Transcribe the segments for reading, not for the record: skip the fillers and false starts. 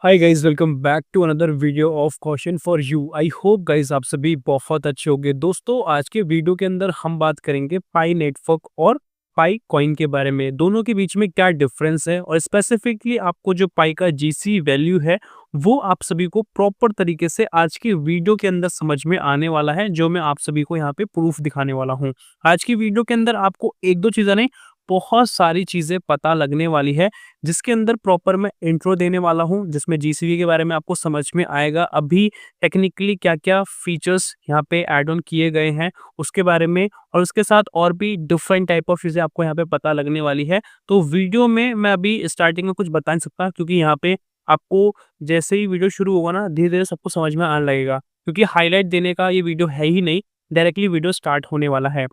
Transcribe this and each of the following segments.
Hi guys, welcome back to another video of question for you. I hope guys आप सभी बहुत अच्छे होंगे। दोस्तों, आज के वीडियो के अंदर हम बात करेंगे पाई नेटवर्क और पाई कॉइन के बारे में। दोनों के बीच में क्या डिफरेंस है और स्पेसिफिकली आपको जो पाई का जीसी वैल्यू है वो आप सभी को प्रॉपर तरीके से आज की वीडियो के अंदर समझ में आने वाला है, जो मैं आप सभी को यहाँ पे प्रूफ दिखाने वाला हूँ। आज की वीडियो के अंदर आपको एक दो चीज़ें नहीं, बहुत सारी चीज़ें पता लगने वाली है, जिसके अंदर प्रॉपर मैं इंट्रो देने वाला हूँ, जिसमें जीसीवी के बारे में आपको समझ में आएगा। अभी टेक्निकली क्या-क्या फीचर्स यहाँ पे ऐड ऑन किए गए हैं, उसके बारे में, और उसके साथ और भी डिफरेंट टाइप ऑफ चीज़ें आपको यहाँ पे पता लगने वाली है। तो वीडियो में मैं अभी स्टार्टिंग में कुछ बता नहीं सकता, क्योंकि यहाँ पे आपको जैसे ही वीडियो शुरू होगा ना, धीरे-धीरे सबको समझ में आने लगेगा, क्योंकि हाइलाइट देने का ये वीडियो है ही नहीं, डायरेक्टली वीडियो स्टार्ट होने वाला है।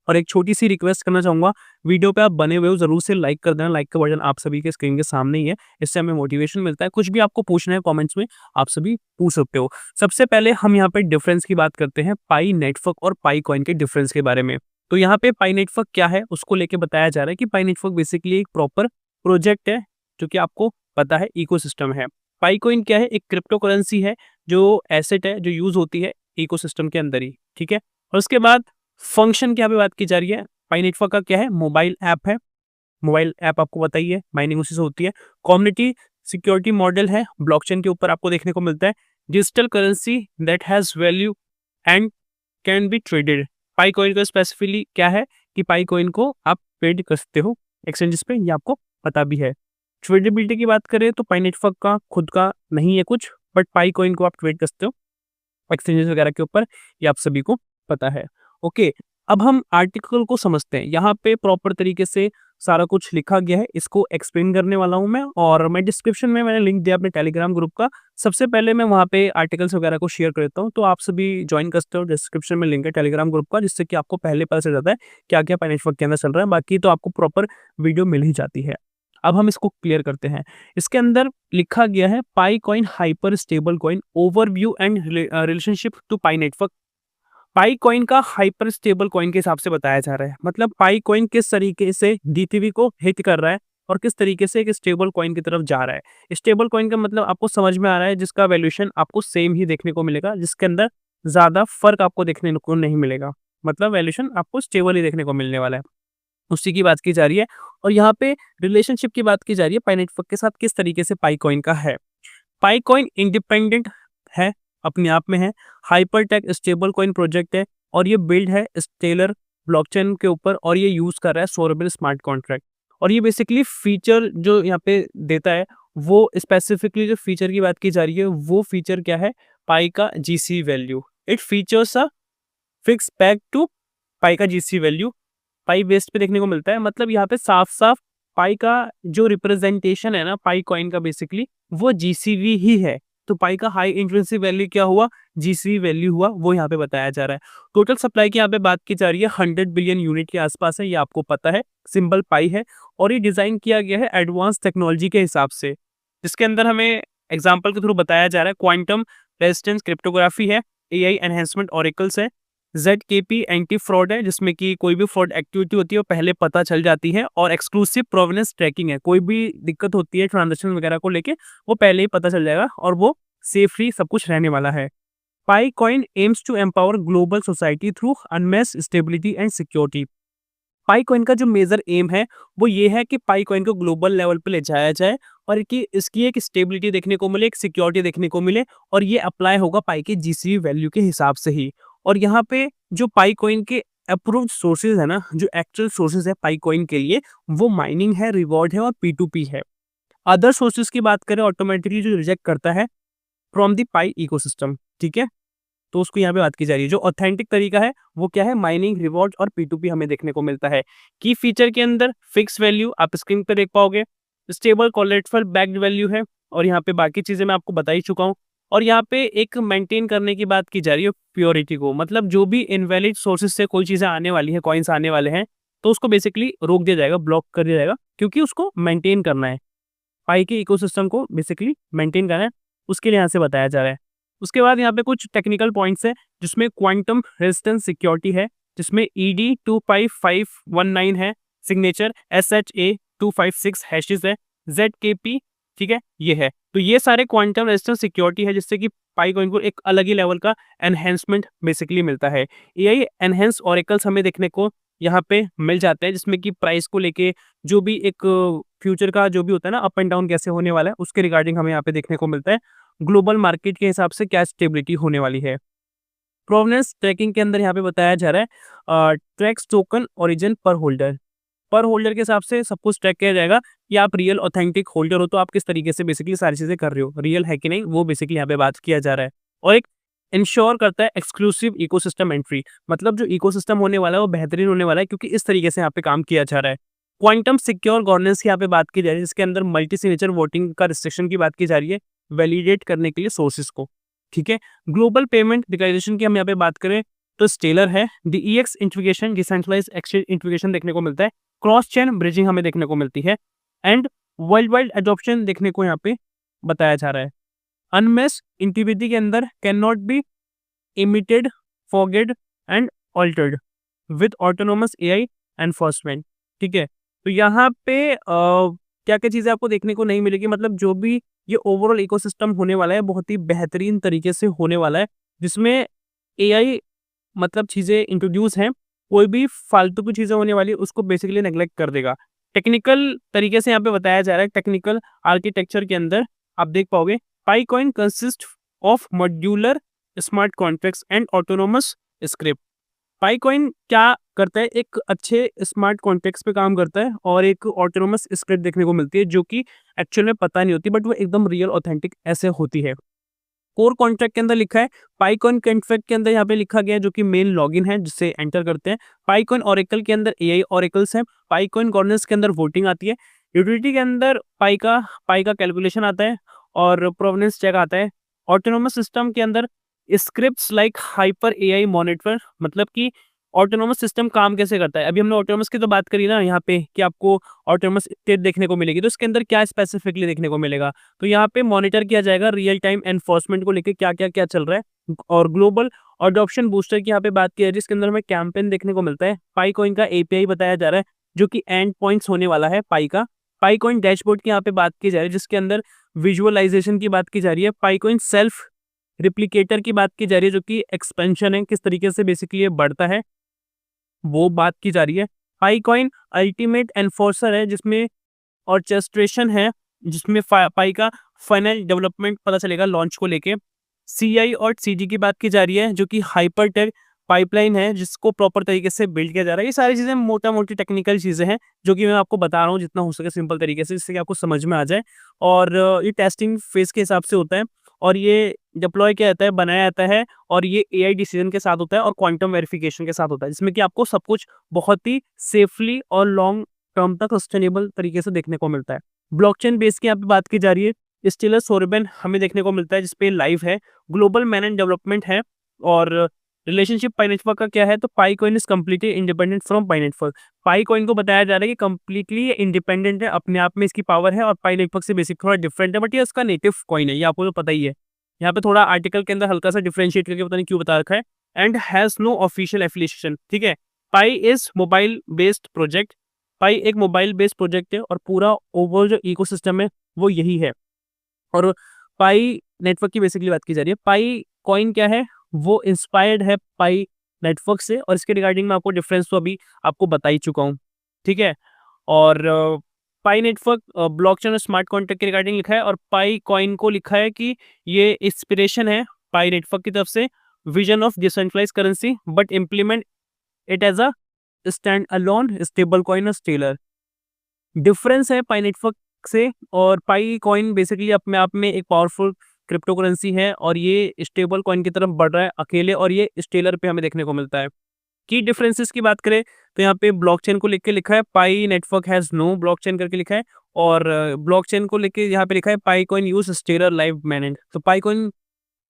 और एक छोटी-सी रिक्वेस्ट करना चाहूँगा, वीडियो पे आप बने हुए हो ज़रूर से लाइक कर देना। लाइक का बटन आप सभी के स्क्रीन के सामने ही है, इससे हमें मोटिवेशन मिलता है। कुछ भी आपको पूछना है कमेंट्स में, आप सभी पूछ सकते हो। सबसे पहले हम यहाँ पे डिफरेंस की बात करते हैं, पाई नेटवर्क और पाई कॉइन के डिफरेंस के बारे में। तो यहाँ पे पाई नेटवर्क क्या है, उसको लेके बताया जा रहा है कि पाई नेटवर्क बेसिकली एक प्रॉपर प्रोजेक्ट है, जो कि आपको पता है इकोसिस्टम है। पाई कॉइन क्या है, एक क्रिप्टो करेंसी है, जो एसेट है, जो यूज़ होती है इकोसिस्टम के अंदर ही, ठीक है? और उसके बाद फंक्शन की यहाँ पे बात की जा रही है। पाई नेटवर्क का क्या है, मोबाइल ऐप है। मोबाइल ऐप आपको पता ही है, माइनिंग उसी से होती है। कम्युनिटी सिक्योरिटी मॉडल है, ब्लॉकचेन के ऊपर आपको देखने को मिलता है। Digital currency that has value and can be traded. Pi coin का स्पेसिफिकली क्या है कि पाई कॉइन को आप ट्रेड कर सकते हो एक्सचेंजेस पे, ये आपको पता भी है। ट्रेडेबिलिटी की बात करें तो पाई नेटवर्क का खुद का नहीं है कुछ, बट पाई कॉइन को आप ट्रेड कर सकते हो एक्सचेंजेस वगैरह के ऊपर, ये आप सभी को पता है। ओके, अब हम आर्टिकल को समझते हैं। यहाँ पे प्रॉपर तरीके से सारा कुछ लिखा गया है, इसको एक्सप्लेन करने वाला हूँ मैं, और मैं डिस्क्रिप्शन में मैंने लिंक दिया अपने टेलीग्राम ग्रुप का। सबसे पहले मैं वहाँ पे आर्टिकल्स वगैरह को शेयर कर देता हूँ, तो आप सभी ज्वाइन कर सकते हो। डिस्क्रिप्शन में लिंक है टेलीग्राम ग्रुप का, जिससे कि आपको पहले पता चल जाता है क्या-क्या पाई नेटवर्क के अंदर चल रहा है। बाकी तो आपको प्रॉपर वीडियो मिल ही जाती है। अब हम इसको क्लियर करते हैं। इसके अंदर लिखा गया है Pi coin hyper stable coin overview and relationship to Pi network. Pi coin का हाइपर स्टेबल कॉइन के हिसाब से बताया जा रहा है। मतलब पाई कॉइन किस तरीके से डीटीवी को हिट कर रहा है और किस तरीके से एक स्टेबल कॉइन की तरफ जा रहा है। स्टेबल कॉइन का मतलब आपको समझ में आ रहा है, जिसका वैल्यूएशन आपको सेम ही देखने को मिलेगा, जिसके अंदर ज़्यादा फ़र्क आपको देखने को नहीं मिलेगा। मतलब वैल्यूएशन आपको स्टेबल ही देखने को मिलने वाला है। उसी की बात की जा रही है, और यहाँ पे रिलेशनशिप की बात की जा रही है पाई नेटवर्क के साथ, किस तरीके से पाई कॉइन का है। पाई कॉइन इंडिपेंडेंट है, अपने आप में है। हाइपरटेक स्टेबल कॉइन प्रोजेक्ट है, और ये बिल्ड है स्टेलर ब्लॉकचेन के ऊपर, और ये यूज़ कर रहा है सोरेबल स्मार्ट कॉन्ट्रैक्ट। और ये बेसिकली फीचर जो यहाँ पे देता है, वो स्पेसिफिकली जो फीचर की बात की जा रही है, वो फीचर क्या है, पाई का GC value. It features a fix peg to Pi का जीसी वैल्यू, पाई बेस्ड पे देखने को मिलता है। मतलब यहाँ पे साफ-साफ पाई का जो रिप्रेजेंटेशन है ना पाई कॉइन का, बेसिकली वो जीसीवी ही है। तो पाई का हाई इंट्रिंसिक वैल्यू क्या हुआ, जीसीवी वैल्यू हुआ, वो यहाँ पे बताया जा रहा है। टोटल सप्लाई की यहाँ पे बात की जा रही है 100 बिलियन यूनिट के आसपास है, ये आपको पता है। सिंबल पाई है, और ये डिज़ाइन किया गया है एडवांस टेक्नोलॉजी के हिसाब से, जिसके अंदर हमें एग्जाम्पल के थ्रू बताया जा रहा है। क्वांटम रेजिस्टेंस क्रिप्टोग्राफी है, एआई एनहांसमेंट ऑरेकल्स है, ज़ेडकेपी एंटी फ्रॉड है, जिसमें कि कोई भी फ्रॉड एक्टिविटी होती है वो पहले पता चल जाती है, और एक्सक्लूसिव प्रोवेनेंस ट्रैकिंग है, कोई भी दिक्कत होती है ट्रांजैक्शन वगैरह को लेके, वो पहले ही पता चल जाएगा, और वो सेफली सब कुछ रहने वाला है। Pi coin aims to empower global society through unmatched stability and security. Pi coin का जो मेजर एम है वो ये है कि पाई कॉइन को ग्लोबल लेवल पे ले जाया जाए, और कि इसकी एक स्टेबिलिटी देखने को मिले, एक सिक्योरिटी देखने को मिले, और ये अप्लाई होगा पाई के जीसीवी वैल्यू के हिसाब से ही। और यहाँ पे जो पाई कॉइन के अप्रूव्ड सोर्सेज है ना, जो एक्चुअल सोर्सेज है पाई कॉइन के लिए, वो माइनिंग है, रिवॉर्ड है, और P2P है। अदर सोर्सेज की बात करें, ऑटोमेटिकली जो रिजेक्ट करता है फ्रॉम द पाई इकोसिस्टम, ठीक है। तो उसको यहाँ पे बात की जा रही है। जो ऑथेंटिक तरीका है वो क्या है, माइनिंग, रिवॉर्ड और P2P हमें देखने को मिलता है। की फीचर के अंदर फिक्स वैल्यू आप स्क्रीन पे देख पाओगे, स्टेबल कोलेटरल बैक्ड वैल्यू है, और यहाँ पे बाकी चीजें मैं आपको बता ही चुका हूँ। और यहाँ पे एक मेंटेन करने की बात की जा रही है प्योरिटी को, मतलब जो भी इनवैलिड सोर्सेज से कोई चीजें आने वाली है, कॉइन्स आने वाले हैं, तो उसको बेसिकली रोक दिया जाएगा, ब्लॉक कर दिया जाएगा, क्योंकि उसको मेंटेन करना है। पाई के इकोसिस्टम को बेसिकली मेंटेन करना है, उसके लिए यहाँ से बताया जा रहा है। उसके बाद यहाँ पे कुछ टेक्निकल पॉइंट्स है, जिसमें क्वांटम रेजिस्टेंस सिक्योरिटी है, जिसमें ED 25519 है, सिग्नेचर SHA 256 हैशेस है, ZKP ठीक है, ये है। तो ये सारे क्वांटम रेजिस्टेंस सिक्योरिटी है जिससे कि पाई कॉइन को एक अलग ही लेवल का एनहांसमेंट बेसिकली मिलता है। एआई एनहांस ऑरेकल्स हमें देखने को यहाँ पे मिल जाते हैं जिसमें कि प्राइस को लेके जो भी एक फ्यूचर का जो भी होता है ना अप एंड डाउन कैसे होने वाला है उसके रिगार्डिंग हमें यहाँ पे देखने को मिलता है। ग्लोबल मार्केट के हिसाब से क्या स्टेबिलिटी होने वाली है। प्रोवेनेंस ट्रैकिंग के अंदर यहाँ पे बताया जा रहा है ट्रैक्स टोकन ओरिजिन पर होल्डर के हिसाब से सब कुछ ट्रैक किया जाएगा कि आप रियल ऑथेंटिक होल्डर हो तो आप किस तरीके से बेसिकली सारी चीजें कर रहे हो, रियल है कि नहीं वो बेसिकली यहाँ पे बात किया जा रहा है। और एक इंश्योर करता है एक्सक्लूसिव इकोसिस्टम एंट्री, मतलब जो इकोसिस्टम होने वाला है वो बेहतरीन होने वाला है क्योंकि इस तरीके से यहाँ पे काम किया जा रहा है। क्वांटम सिक्योर गवर्नेंस की यहाँ पे बात की जा रही है जिसके अंदर मल्टी सिग्नेचर वोटिंग का रिस्ट्रिक्शन की बात की जा रही है वैलिडेट करने के लिए सोर्सेस को, ठीक है। ग्लोबल पेमेंट डिक्लेरेशन की हम यहाँ पे बात करें तो स्टेलर है, DEX integration decentralised exchange integration देखने को मिलता है, क्रॉस चेन ब्रिजिंग हमें देखने को मिलती है एंड वर्ल्ड वाइड एडॉप्शन देखने को यहाँ पे बताया जा रहा है। अनमेस्ड इंटीग्रिटी के अंदर can not be emitted, forget and altered with autonomous AI enforcement, ठीक है। तो यहाँ पे क्या क्या चीजें आपको देखने को नहीं मिलेगी, मतलब जो भी ये ओवरऑल इकोसिस्टम होने वाला है बहुत ही बेहतरीन तरीके से होने वाला है जिसमें एआई मतलब चीजें इंट्रोड्यूस हैं, कोई भी फालतू की चीजें होने वाली है उसको बेसिकली नेग्लेक्ट कर देगा। टेक्निकल तरीके से यहाँ पे बताया जा रहा है, टेक्निकल आर्किटेक्चर के अंदर आप देख पाओगे Pi coin consist of modular smart contracts and autonomous script. Pi coin क्या करता है, एक अच्छे स्मार्ट कॉन्ट्रैक्ट्स पे काम करता है और एक ऑटोनोमस स्क्रिप्ट देखने को मिलती है जो कि एक्चुअल में पता नहीं होती बट वो एकदम रियल ऑथेंटिक ऐसे होती है। कोर कॉन्ट्रैक्ट के अंदर लिखा है, पाईकॉइन कॉन्ट्रैक्ट के अंदर यहाँ पे लिखा गया है जो कि मेन लॉगिन है जिससे एंटर करते हैं। पाईकॉइन ओरेकल के अंदर एआई ओरेकल्स है, पाईकॉइन गवर्नेंस के अंदर वोटिंग आती है, यूटिलिटी के अंदर पाई का कैलकुलेशन आता है और प्रोवेनेंस चेक आता है। ऑटोनोमस सिस्टम के अंदर scripts like hyper AI monitor, मतलब कि ऑटोनोमस सिस्टम काम कैसे करता है। अभी हमने ऑटोनोमस की तो बात करी ना यहाँ पे कि आपको ऑटोनोमस स्टेट देखने को मिलेगी, तो इसके अंदर क्या स्पेसिफिकली देखने को मिलेगा, तो यहाँ पे मॉनिटर किया जाएगा रियल टाइम एनफोर्समेंट को लेकर क्या चल रहा है। और ग्लोबल अडॉप्शन बूस्टर की यहाँ पे बात की है जिसके अंदर हमें कैंपेन देखने को मिलता है। पाई कॉइन का एपीआई बताया जा रहा है जो कि एंड पॉइंट्स होने वाला है पाई का। पाई कॉइन डैशबोर्ड की यहाँ पे बात की जा रही है जिसके अंदर विजुअलाइजेशन की बात की जा रही है। पाई कॉइन सेल्फ रिप्लिकेटर की बात की जा रही है जो कि एक्सपेंशन है, किस तरीके से बेसिकली ये बढ़ता है वो बात की जा रही है। पाईकॉइन अल्टीमेट एनफोर्सर है जिसमें ऑर्केस्ट्रेशन है जिसमें पाई का फाइनल डेवलपमेंट पता चलेगा लॉन्च को लेके। सीआई और सीडी की बात की जा रही है जो कि हाइपरटेक पाइपलाइन है जिसको प्रॉपर तरीके से बिल्ड किया जा रहा है। ये सारी चीज़ें मोटा मोटी टेक्निकल चीज़ें हैं जो कि मैं आपको बता रहा हूँ जितना हो सके सिंपल तरीके से जिससे कि आपको समझ में आ जाए। और ये टेस्टिंग फेज के हिसाब से होता है और ये डिप्लॉय किया जाता है, बनाया जाता है और ये एआई डिसीजन के साथ होता है और क्वांटम वेरिफिकेशन के साथ होता है जिसमें कि आपको सब कुछ बहुत ही सेफली और लॉन्ग टर्म तक सस्टेनेबल तरीके से देखने को मिलता है। ब्लॉकचेन बेस की यहाँ पे बात की जा रही है, स्टेलर सोरेबन हमें देखने को मिलता है जिसपे लाइव है, ग्लोबल मैन एंड डेवलपमेंट है। और रिलेशनशिप पाई नेटवर्क का क्या है, तो Pi coin is completely independent from Pi network. Pi coin को बताया जा रहा है कि कम्प्लीटली इंडिपेंडेंट है, अपने आप में इसकी पावर है और पाई नेटवर्क से बेसिक थोड़ा डिफरेंट है बट ये इसका नेटिव कॉइन है, ये आपको तो पता ही है। यहाँ पे थोड़ा आर्टिकल के अंदर हल्का सा डिफरेंशिएट करके पता नहीं क्यों बता रखा है। And has no official affiliation, ठीक है। Pi is mobile based project, Pi एक मोबाइल बेस्ड प्रोजेक्ट है और पूरा ओवरऑल जो इकोसिस्टम है वो यही है। और पाई नेटवर्क की बेसिकली बात की जा रही है। पाई कॉइन क्या है, वो इंस्पायर्ड है पाई नेटवर्क से और इसके रिगार्डिंग में आपको डिफरेंस तो अभी आपको बता ही चुका हूँ, ठीक है। और पाई नेटवर्क ब्लॉकचेन और स्मार्ट कॉन्ट्रैक्ट के रिगार्डिंग लिखा है और पाई कॉइन को लिखा है कि ये इंस्पिरेशन है पाई नेटवर्क की तरफ से, vision of decentralised currency but implement it as a standalone stablecoin और स्टेलर। डिफरेंस है पाई नेटवर्क से और पाई कॉइन बेसिकली अपने आप में एक पावरफुल क्रिप्टो करेंसी है और ये स्टेबल कॉइन की तरफ बढ़ रहा है अकेले और ये स्टेलर पे हमें देखने को मिलता है। की डिफरेंसेस की बात करें तो यहाँ पे ब्लॉकचेन को लेके लिखा है Pi network has no blockchain करके लिखा है और ब्लॉकचेन को लेके यहाँ पे लिखा है Pi coin use Stellar live manage. तो पाई कॉइन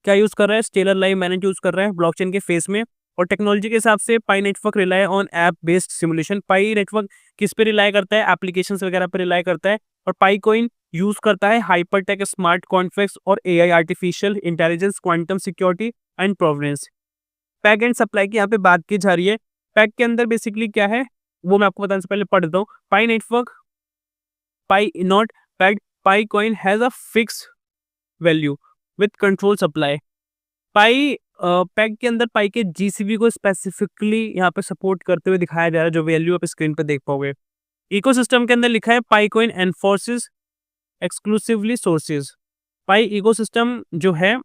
क्या यूज कर रहा है, स्टेलर लाइव मैनेज यूज कर रहा है ब्लॉकचेन के फेस में। और टेक्नोलॉजी के हिसाब से Pi network rely on app based simulation. Pi network किस पे रिलाय करता है, एप्लीकेशंस वगैरह पे रिलाय करता है और पाई कॉइन यूज करता है हाइपरटेक स्मार्ट कॉन्ट्रैक्ट्स और AI artificial intelligence quantum security and provenance. Peg and supply की यहाँ पे बात की जा रही है। पैक के अंदर बेसिकली क्या है वो मैं आपको बताने से पहले पढ़ देता हूँ। Pi network Pi not pegged Pi coin has a fix value with control supply. Pi peg के अंदर पाई के जीसीबी को स्पेसिफिकली यहाँ पे सपोर्ट करते हुए दिखाया जा रहा है, जो वैल्यू आप स्क्रीन पे देख पाओगे। इकोसिस्टम के अंदर लिखा है पाई कॉइन एनफोर्सेस एक्सक्लूसिवली सोर्सेज। पाई इकोसिस्टम जो है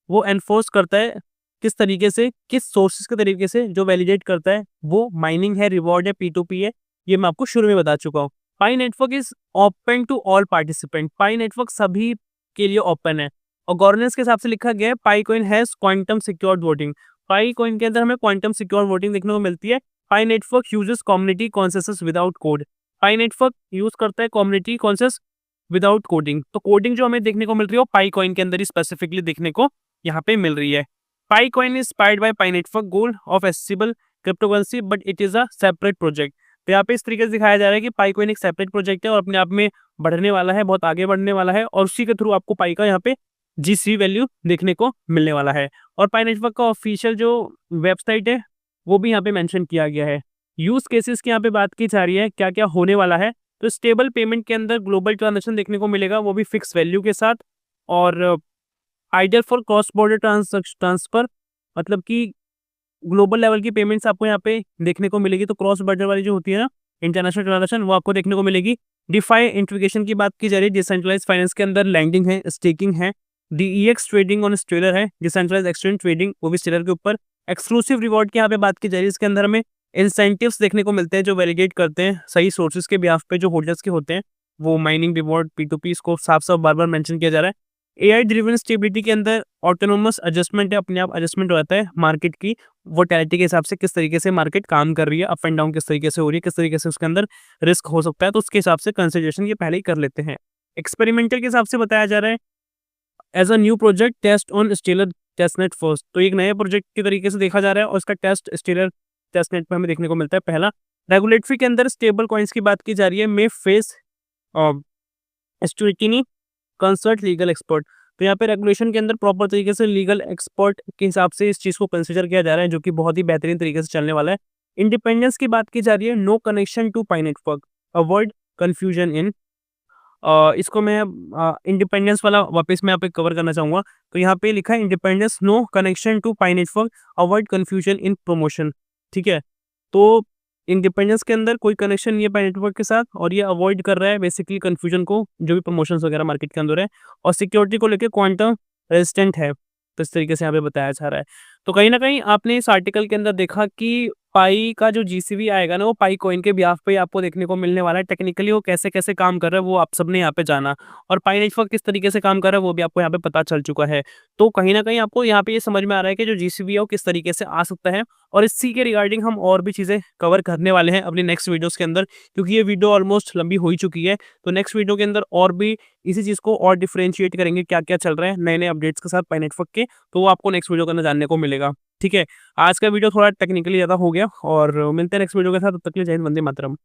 वो एनफोर्स करता है किस तरीके से, किस सोर्सेज के तरीके से, जो वैलिडेट करता है वो माइनिंग है, रिवॉर्ड है, P2P है। ये मैं आपको शुरू में बता चुका हूँ। Pi network is open to all participant. Pi network सभी के लिए ओपन है और गवर्नेंस के हिसाब से लिखा गया है Pi coin has quantum secured voting. Pi coin के अंदर हमें क्वांटम सिक्योर वोटिंग देखने को मिलती है। Pi network uses community consensus without code. Pi network use करता है कम्युनिटी कॉन्सेंसस विदाउट कोडिंग। तो कोडिंग जो हमें देखने को मिल रही है वो पाई कॉइन के अंदर ही स्पेसिफिकली देखने को यहाँ पे मिल रही है। Pi coin is inspired by Pi network goal of accessible cryptocurrency but it is a separate project. तो यहाँ पे इस तरीके से दिखाया जा रहा है कि पाई कॉइन एक सेपरेट प्रोजेक्ट है और अपने आप में बढ़ने वाला है, बहुत आगे बढ़ने वाला है और उसी के थ्रू आपको पाई का यहाँ पे जीसी वैल्यू देखने को मिलने वाला है। और पाई नेटवर्क का ऑफिशियल जो वेबसाइट है वो भी यहाँ पे मेंशन किया गया है। यूज केसेस की यहाँ पे बात की जा रही है, क्या क्या होने वाला है। तो स्टेबल पेमेंट के अंदर ग्लोबल ट्रांजेक्शन देखने को मिलेगा, वो भी फिक्स वैल्यू के साथ। और ideal for cross border transfer, मतलब कि ग्लोबल लेवल की पेमेंट्स आपको यहाँ पे देखने को मिलेगी। तो क्रॉस बॉर्डर वाली जो होती है ना इंटरनेशनल ट्रांजेक्शन, वो आपको देखने को मिलेगी। डिफाई इंटीग्रेशन की बात की जा रही है। डिसेंट्रलाइज फाइनेंस के अंदर लैंडिंग है, स्टेकिंग है। DEX ट्रेडिंग ऑन स्टेलर है, डिसेंट्रलाइज एक्सचेंज ट्रेडिंग, वो भी स्टेलर के ऊपर। एक्सक्लूसिव रिवॉर्ड की यहाँ पे बात की जा रही है। इसके अंदर हमें इंसेंटिव्स देखने को मिलते हैं जो वैलिडेट करते हैं सही सोर्सेज के बिहाफ पे, जो होल्डर्स के होते हैं वो माइनिंग रिवॉर्ड P2P, इसको साफ साफ बार बार मेंशन किया जा रहा है। AI ड्रिवन स्टेबिलिटी के अंदर ऑटोनोमस एडजस्टमेंट है, अपने आप एडजस्टमेंट रहता है मार्केट की वोलेटिलिटी के हिसाब से, किस तरीके से मार्केट काम कर रही है, अप एंड डाउन किस तरीके से हो रही है, किस तरीके से उसके अंदर रिस्क हो सकता है, तो उसके हिसाब से कंसिडरेशन ये पहले ही कर लेते हैं। एक्सपेरिमेंटल के हिसाब से बताया जा रहा है as a new project test on Stellar testnet first. तो एक नए प्रोजेक्ट के तरीके से देखा जा रहा है और इसका टेस्ट स्टेलर टेस्टनेट पे हमें देखने को मिलता है पहला। रेगुलेटरी के अंदर स्टेबल कॉइन्स की बात की जा रही है। May face scrutiny consult legal expert. तो यहाँ पे रेगुलेशन के अंदर प्रॉपर तरीके से लीगल एक्सपर्ट के हिसाब से इस चीज़ को कंसिडर किया जा रहा है, जो कि बहुत ही बेहतरीन तरीके से चलने वाला है। इंडिपेंडेंस की बात की जा रही है। No connection to Pi network, avoid confusion in. इसको मैं इंडिपेंडेंस वाला वापस मैं यहाँ पे कवर करना चाहूँगा। तो यहाँ पे लिखा है independence, no connection to Pi network, avoid confusion in promotion. ठीक है, तो इंडिपेंडेंस के अंदर कोई कनेक्शन नहीं है पाई नेटवर्क के साथ और ये अवॉइड कर रहा है बेसिकली कन्फ्यूजन को, जो भी प्रमोशंस वगैरह मार्केट के अंदर है। और सिक्योरिटी को लेकर क्वांटम रेजिस्टेंट है, तो इस तरीके से यहाँ पे बताया जा रहा है। तो कहीं ना कहीं आपने इस आर्टिकल के अंदर देखा कि पाई का जो जीसीबी आएगा ना वो पाई कॉइन के बिहाफ पे आपको देखने को मिलने वाला है। टेक्निकली वो कैसे कैसे काम कर रहा है वो आप सबने यहाँ पे जाना, और पाई नेटवर्क किस तरीके से काम कर रहा है वो भी आपको यहाँ पे पता चल चुका है। तो कहीं ना कहीं आपको यहाँ पे ये समझ में आ रहा है कि जो जीसीबी है वो किस तरीके से आ सकता है। और इसी के रिगार्डिंग हम और भी चीज़ें कवर करने वाले हैं अपनी नेक्स्ट वीडियोस के अंदर, क्योंकि ये वीडियो ऑलमोस्ट लंबी हो ही चुकी है। तो नेक्स्ट वीडियो के अंदर और भी इसी चीज़ को और डिफरेंशिएट करेंगे, क्या क्या चल रहा है नए नए अपडेट्स के साथ पाई नेटवर्क के, तो वो आपको नेक्स्ट वीडियो के अंदर जानने को मिलेगा। ठीक है, आज का वीडियो थोड़ा टेक्निकली ज़्यादा हो गया और मिलते हैं नेक्स्ट वीडियो के साथ। तब तक के लिए जय हिंद, वंदे मातरम।